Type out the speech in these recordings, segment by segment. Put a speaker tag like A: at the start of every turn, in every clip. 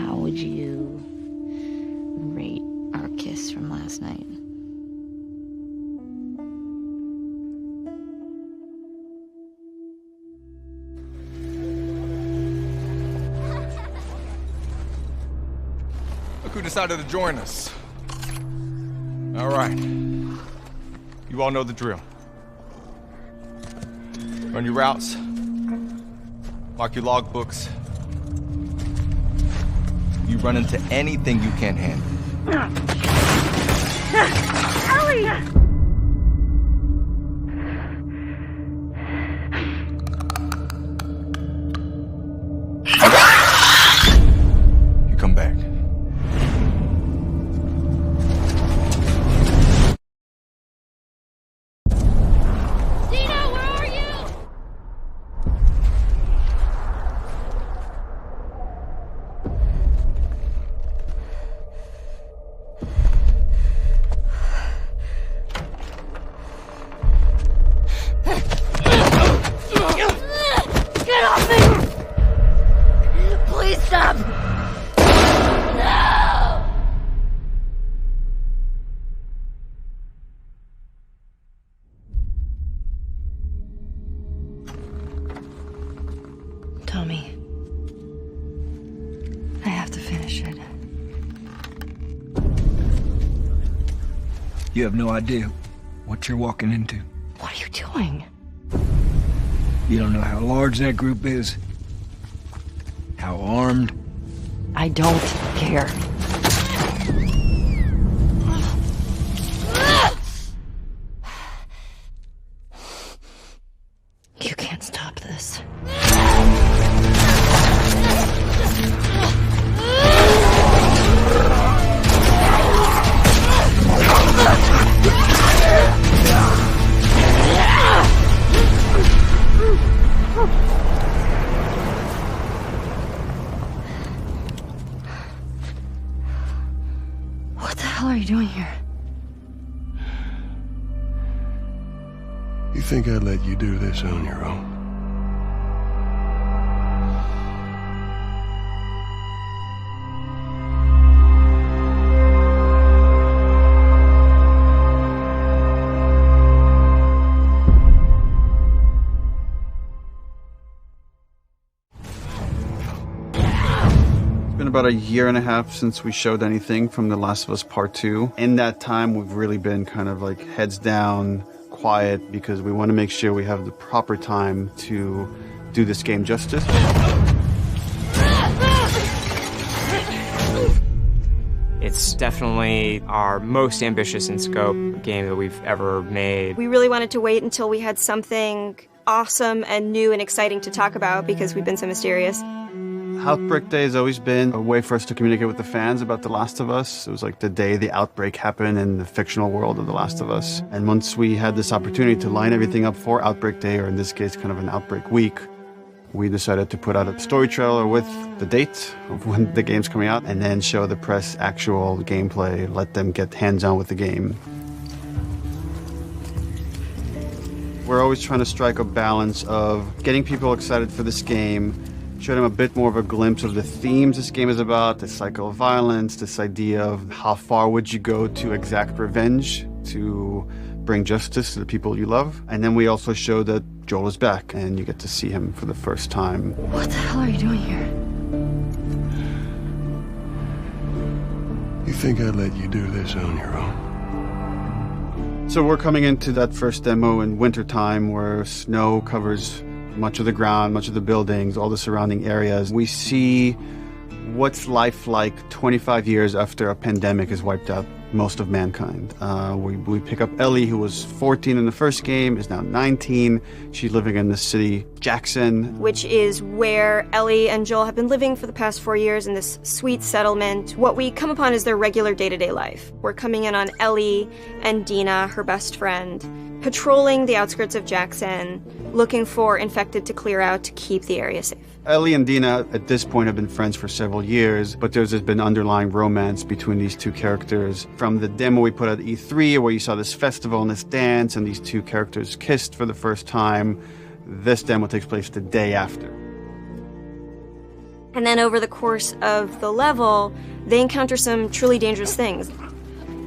A: How would you rate our kiss from last night?
B: Look who decided to join us. All right. You all know the drill. Run your routes. Mark your logbooks. You run into anything you can't handle.
C: Ellie!
B: You come back.
D: Tommy, I have to finish it.
E: You have no idea what you're walking into.
D: What are you doing?
E: You don't know how large that group is, how armed.
D: I don't care. You can't stop this. What the hell are you doing here?
F: You think I'd let you do this on your own?
G: It's been about a year and a half since we showed anything from The Last of Us Part 2. In that time, we've really been kind of like heads down, quiet, because we want to make sure we have the proper time to do this game justice.
H: It's definitely our most ambitious in scope game that we've ever made.
I: We really wanted to wait until we had something awesome and new and exciting to talk about because we've been so mysterious.
G: Outbreak Day has always been a way for us to communicate with the fans about The Last of Us. It was like the day the outbreak happened in the fictional world of The Last of Us. And once we had this opportunity to line everything up for Outbreak Day, or in this case, kind of an Outbreak Week, we decided to put out a story trailer with the date of when the game's coming out, and then show the press actual gameplay, let them get hands-on with the game. We're always trying to strike a balance of getting people excited for this game, show them a bit more of a glimpse of the themes this game is about, the cycle of violence, this idea of how far would you go to exact revenge to bring justice to the people you love. And then we also show that Joel is back and you get to see him for the first time.
D: What the hell are you doing here?
F: You think I'd let you do this on your own?
G: So we're coming into that first demo in wintertime where snow covers much of the ground, much of the buildings, all the surrounding areas. We see what's life like 25 years after a pandemic has wiped out most of mankind. We pick up Ellie, who was 14 in the first game, is now 19. She's living in the city, Jackson.
I: Which is where Ellie and Joel have been living for the past 4 years in this sweet settlement. What we come upon is their regular day-to-day life. We're coming in on Ellie and Dina, her best friend, patrolling the outskirts of Jackson, looking for infected to clear out to keep the area safe.
G: Ellie and Dina at this point have been friends for several years, but there's been underlying romance between these two characters. From the demo we put at E3, where you saw this festival and this dance, and these two characters kissed for the first time, this demo takes place the day after.
I: And then over the course of the level, they encounter some truly dangerous things.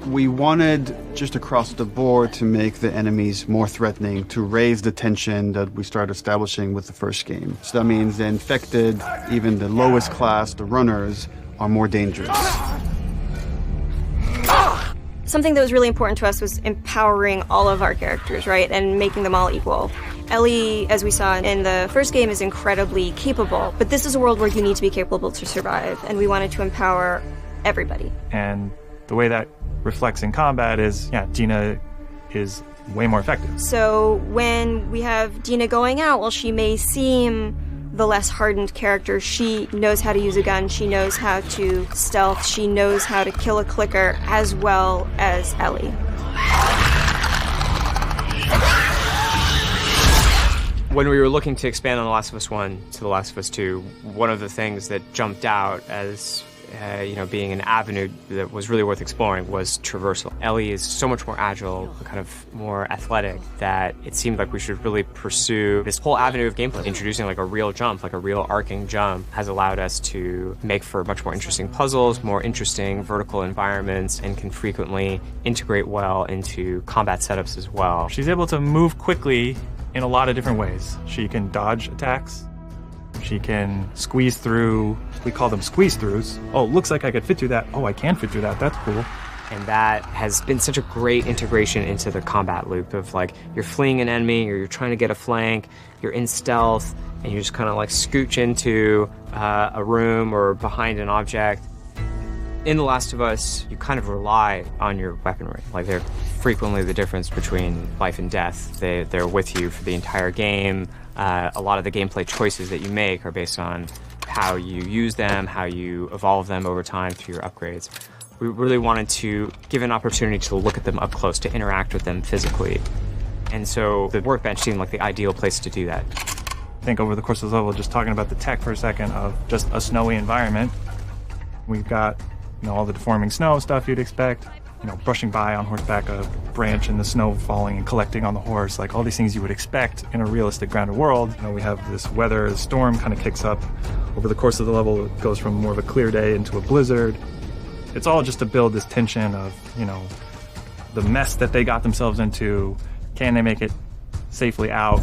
G: We wanted just across the board to make the enemies more threatening, to raise the tension that we started establishing with the first game. So that means the infected, even the lowest class, the runners, are more dangerous.
I: Something that was really important to us was empowering all of our characters, right, and making them all equal. Ellie, as we saw in the first game, is incredibly capable, but this is a world where you need to be capable to survive, and we wanted to empower everybody.
C: And the way that reflects in combat is, Dina is way more effective.
I: So when we have Dina going out, while she may seem the less hardened character, she knows how to use a gun, she knows how to stealth, she knows how to kill a clicker as well as Ellie.
H: When we were looking to expand on The Last of Us 1 to The Last of Us 2, one of the things that jumped out as being an avenue that was really worth exploring was traversal. Ellie is so much more agile, kind of more athletic, that it seemed like we should really pursue this whole avenue of gameplay. Introducing like a real jump, like a real arcing jump, has allowed us to make for much more interesting puzzles, more interesting vertical environments, and can frequently integrate well into combat setups as well.
C: She's able to move quickly in a lot of different ways. She can dodge attacks. She can squeeze through, we call them squeeze-throughs. Oh, looks like I could fit through that. Oh, I can fit through that. That's cool.
H: And that has been such a great integration into the combat loop of like, you're fleeing an enemy, or you're trying to get a flank, you're in stealth, and you just kind of like scooch into a room or behind an object. In The Last of Us, you kind of rely on your weaponry. Like, they're frequently the difference between life and death. They're with you for the entire game. A lot of the gameplay choices that you make are based on how you use them, how you evolve them over time through your upgrades. We really wanted to give an opportunity to look at them up close, to interact with them physically. And so the workbench seemed like the ideal place to do that.
C: I think over the course of the level, just talking about the tech for a second of just a snowy environment, we've got all the deforming snow stuff you'd expect, brushing by on horseback a branch and the snow falling and collecting on the horse, like all these things you would expect in a realistic grounded world. We have this weather, the storm kind of kicks up. Over the course of the level, it goes from more of a clear day into a blizzard. It's all just to build this tension of, the mess that they got themselves into. Can they make it safely out?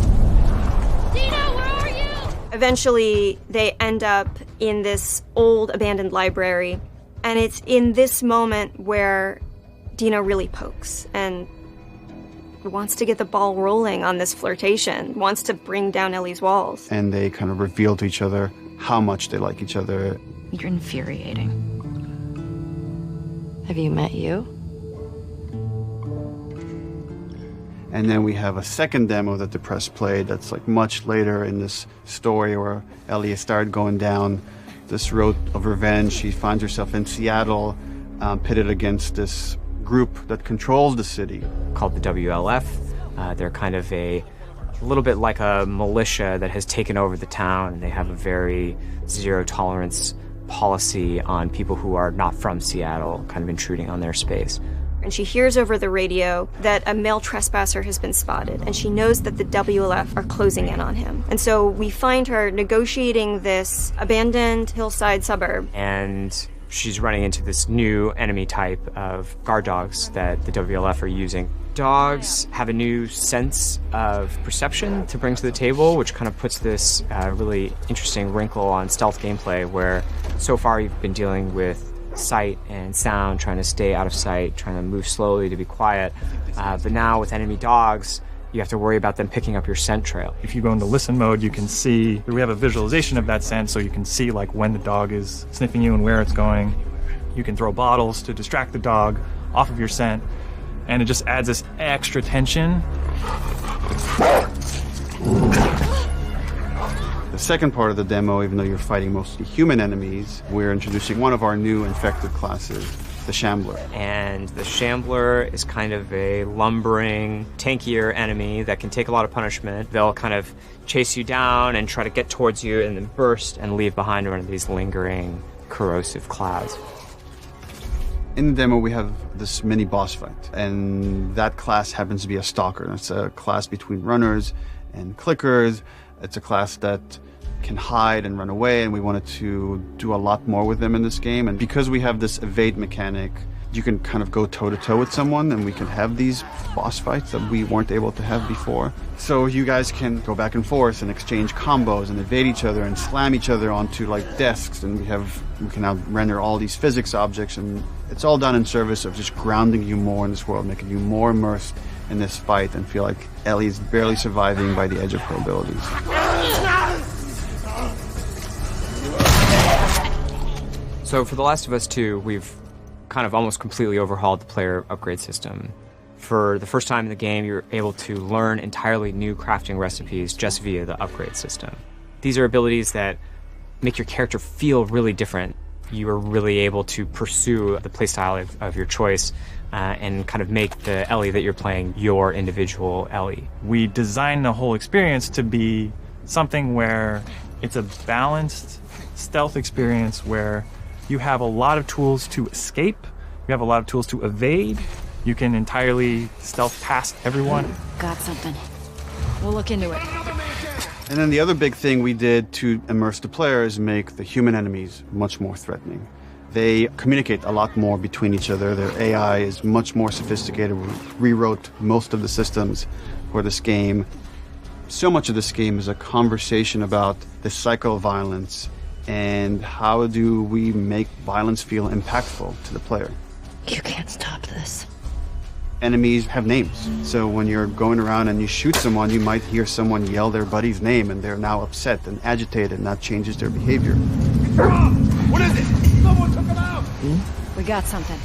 I: Dina, where are you? Eventually, they end up in this old abandoned library. And it's in this moment where Dina really pokes and wants to get the ball rolling on this flirtation, wants to bring down Ellie's walls.
G: And they kind of reveal to each other how much they like each other.
A: You're infuriating.
D: Have you met you?
G: And then we have a second demo that the press played that's like much later in this story where Ellie has started going down this road of revenge. She finds herself in Seattle, pitted against this group that controls the city.
H: Called the WLF. They're kind of a little bit like a militia that has taken over the town, and they have a very zero-tolerance policy on people who are not from Seattle, kind of intruding on their space.
I: And she hears over the radio that a male trespasser has been spotted, and she knows that the WLF are closing in on him. And so we find her negotiating this abandoned hillside suburb.
H: And she's running into this new enemy type of guard dogs that the WLF are using. Dogs have a new sense of perception to bring to the table, which kind of puts this really interesting wrinkle on stealth gameplay, where so far you've been dealing with sight and sound, trying to stay out of sight, trying to move slowly to be quiet. But now with enemy dogs, you have to worry about them picking up your scent trail.
C: If you go into listen mode, you can see, we have a visualization of that scent, so you can see like when the dog is sniffing you and where it's going. You can throw bottles to distract the dog off of your scent, and it just adds this extra tension.
G: The second part of the demo, even though you're fighting mostly human enemies, we're introducing one of our new infected classes, the Shambler.
H: And the Shambler is kind of a lumbering, tankier enemy that can take a lot of punishment. They'll kind of chase you down and try to get towards you and then burst and leave behind one of these lingering, corrosive clouds.
G: In the demo, we have this mini boss fight, and that class happens to be a stalker. It's a class between runners and clickers. It's a class that can hide and run away, and we wanted to do a lot more with them in this game. And because we have this evade mechanic, you can kind of go toe-to-toe with someone, and we can have these boss fights that we weren't able to have before. So you guys can go back and forth and exchange combos and evade each other and slam each other onto like desks, and we can now render all these physics objects, and it's all done in service of just grounding you more in this world, making you more immersed in this fight and feel like Ellie is barely surviving by the edge of her abilities.
H: So for The Last of Us 2, we've kind of almost completely overhauled the player upgrade system. For the first time in the game, you're able to learn entirely new crafting recipes just via the upgrade system. These are abilities that make your character feel really different. You are really able to pursue the playstyle of your choice and kind of make the Ellie that you're playing your individual Ellie.
C: We designed the whole experience to be something where it's a balanced stealth experience where you have a lot of tools to escape, you have a lot of tools to evade, you can entirely stealth past everyone.
D: Got something. We'll look into it.
G: And then the other big thing we did to immerse the player is make the human enemies much more threatening. They communicate a lot more between each other. Their AI is much more sophisticated. We rewrote most of the systems for this game. So much of this game is a conversation about the cycle of violence and how do we make violence feel impactful to the player.
D: You can't stop this.
G: Enemies have names. So when you're going around and you shoot someone, you might hear someone yell their buddy's name and they're now upset and agitated, and that changes their behavior.
B: What is it? Someone took him out!
D: We got something.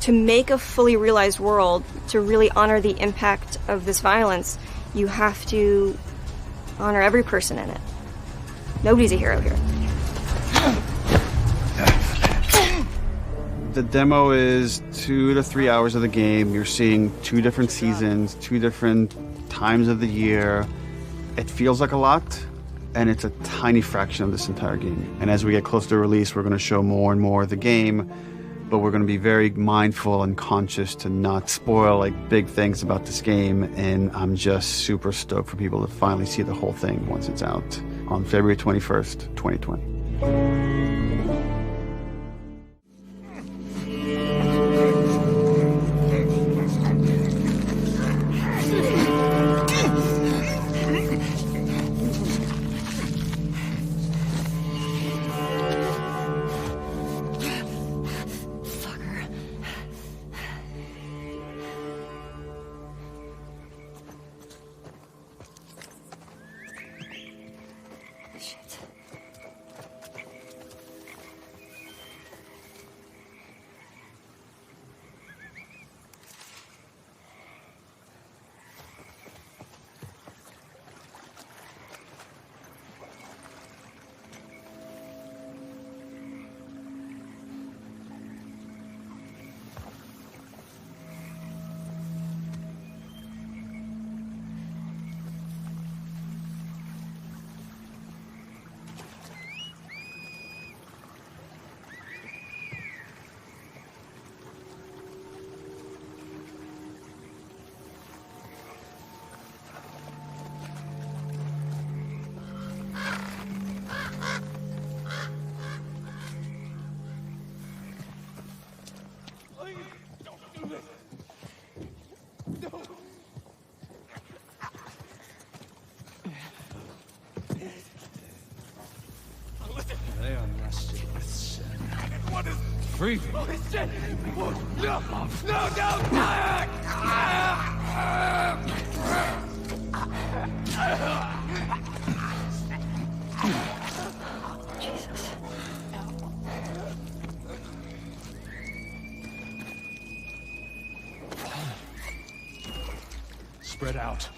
I: To make a fully realized world, to really honor the impact of this violence, you have to honor every person in it. Nobody's a hero here.
G: The demo is 2 to 3 hours of the game. You're seeing 2 different seasons, 2 different times of the year. It feels like a lot, and it's a tiny fraction of this entire game. And as we get closer to release, we're going to show more and more of the game, but we're going to be very mindful and conscious to not spoil like big things about this game. And I'm just super stoked for people to finally see the whole thing once it's out on February 21st, 2020.
E: They are nasty with sin.
B: What is...
E: Free.
B: Oh, shit! No! No,
D: Jesus.
E: Spread out.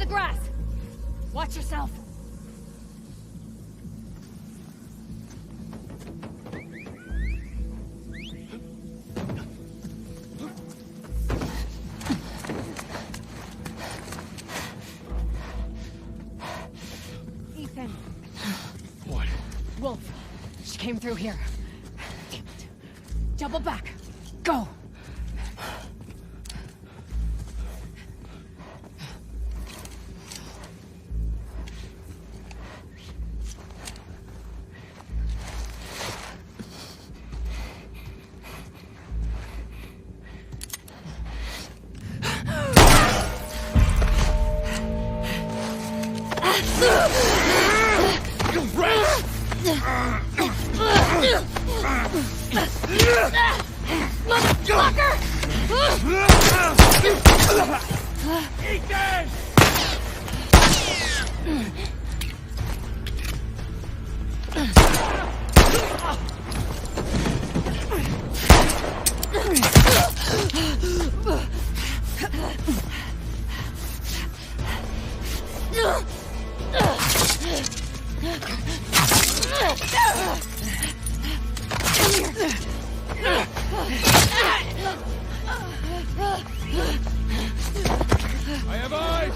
D: grass! Watch yourself! Ethan.
B: What?
D: Wolf. She came through here. Damn it. Double back. Go!
B: I have eyes!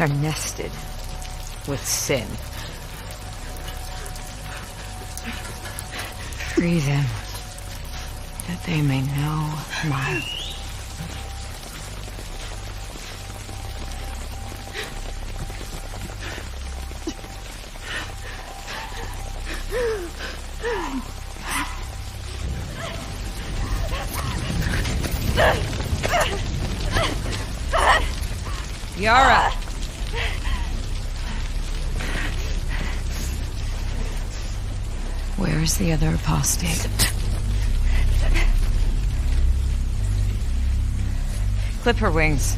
A: They're nested with sin. Free them, that they may know my...
D: Yara!
A: Where is the other apostate? Clip her wings.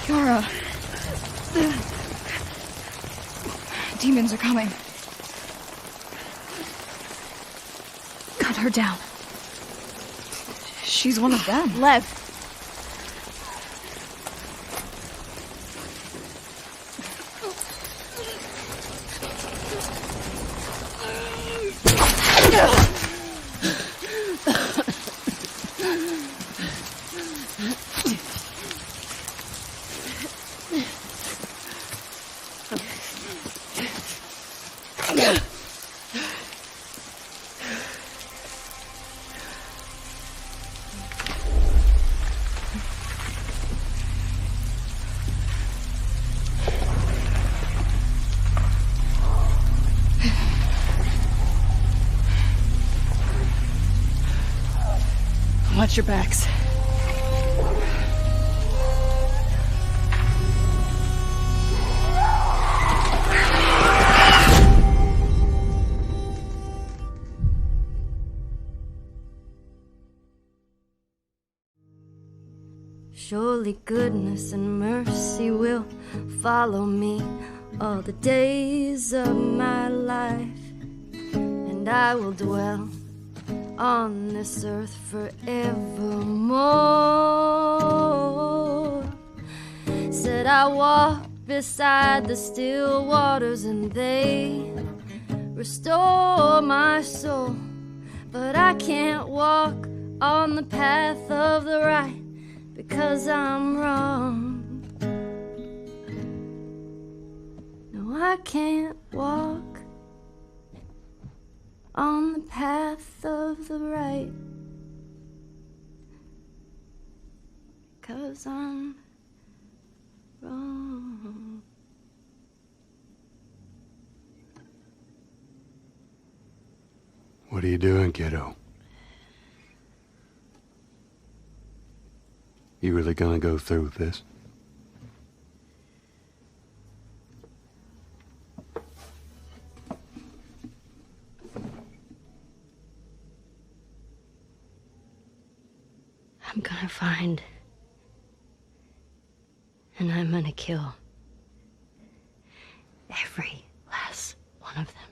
D: Yara. Demons are coming. Cut her down. She's one of them. Lev. Watch your backs.
J: Surely goodness and mercy will follow me all the days of my life, and I will dwell on this earth forevermore. Said I walk beside the still waters and they restore my soul, but I can't walk on the path of the right because I'm wrong. No, I can't walk on the path of the right, 'cause I'm wrong.
F: What are you doing, kiddo? You really gonna go through with this?
J: I'm gonna find, and I'm gonna kill every last one of them.